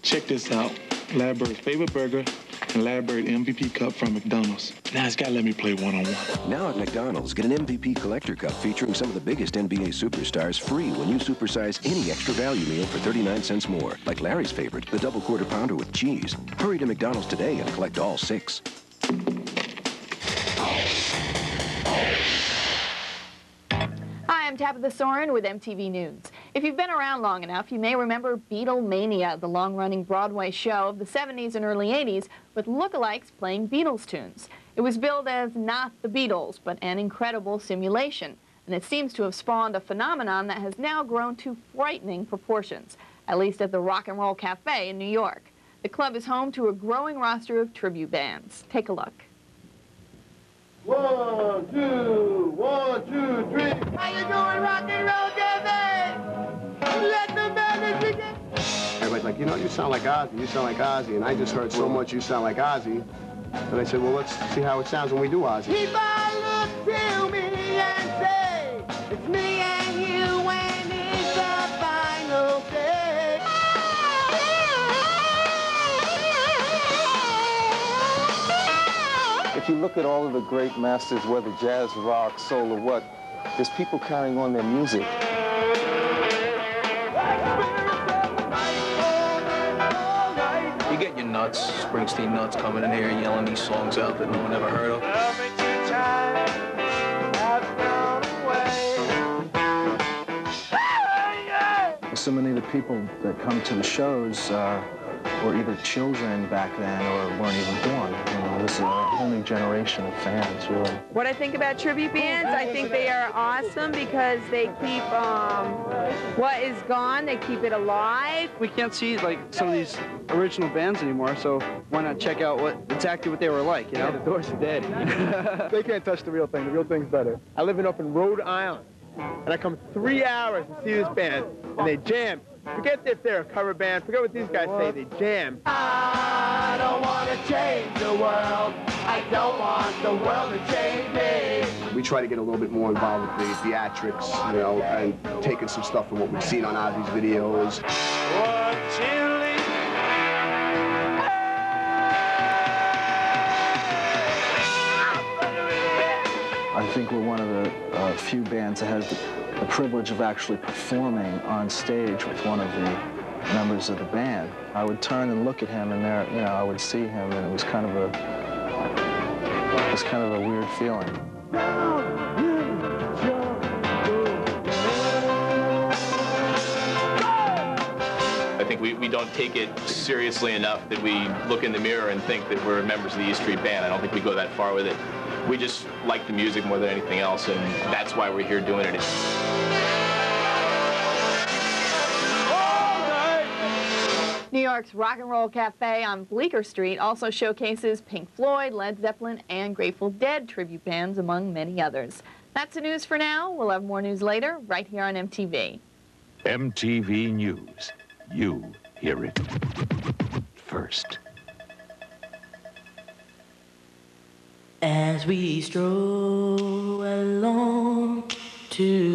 Check this out. Ladbird's favorite burger and Ladbird MVP cup from McDonald's. Now it's gotta let me play one-on-one. Now at McDonald's, get an MVP collector cup featuring some of the biggest NBA superstars free when you supersize any extra value meal for 39 cents more. Like Larry's favorite, the double quarter pounder with cheese. Hurry to McDonald's today and collect all 6. Hi, I'm TABITHA SOREN with MTV News. If you've been around long enough, you may remember Beatlemania, the long-running Broadway show of the 70s and early 80s with lookalikes playing Beatles tunes. It was billed as not the Beatles, but an incredible simulation, and it seems to have spawned a phenomenon that has now grown to frightening proportions, at least at the Rock and Roll Cafe in New York. The club is home to a growing roster of tribute bands. Take a look. 1, 2, 1, 2, 3. How you doing, Rock and Roll Cafe? Let the band begin. Everybody's like, you know, you sound like Ozzy, you sound like Ozzy, and I just heard so much you sound like Ozzy. And I said, well, let's see how it sounds when we do Ozzy. People look to me and say, it's me and you when it's the final day. If you look at all of the great masters, whether jazz, rock, soul, or what, there's people carrying on their music. You get your nuts, Springsteen nuts, coming in here yelling these songs out that no one ever heard of. So many of the people that come to the shows were either children back then or weren't even born. You know, this is a whole new generation of fans, really. What I think about tribute bands, I think they are awesome because they keep what is gone, they keep it alive. We can't see like some of these original bands anymore, so why not check out exactly what they were like, you know? Yeah, the Doors are dead. They can't touch the real thing. The real thing's better. I live up in Rhode Island, and I come 3 hours to see this band, and they jam. Forget if they're a cover band. Forget what these guys say. They jam. I don't want to change the world. I don't want the world to change me. We try to get a little bit more involved with the theatrics, you know, and taking some stuff from what we've seen on Ozzy's videos. I think we're one of the few bands that has the privilege of actually performing on stage with one of the members of the band. I would turn and look at him, and there, you know, I would see him, and it was kind of a weird feeling. I think we don't take it seriously enough that we look in the mirror and think that we're members of the E Street Band. I don't think we go that far with it. We just like the music more than anything else, and that's why we're here doing it. New York's Rock and Roll Cafe on Bleecker Street also showcases Pink Floyd, Led Zeppelin, and Grateful Dead tribute bands, among many others. That's the news for now. We'll have more news later, right here on MTV. MTV News. You hear it first. As we stroll along to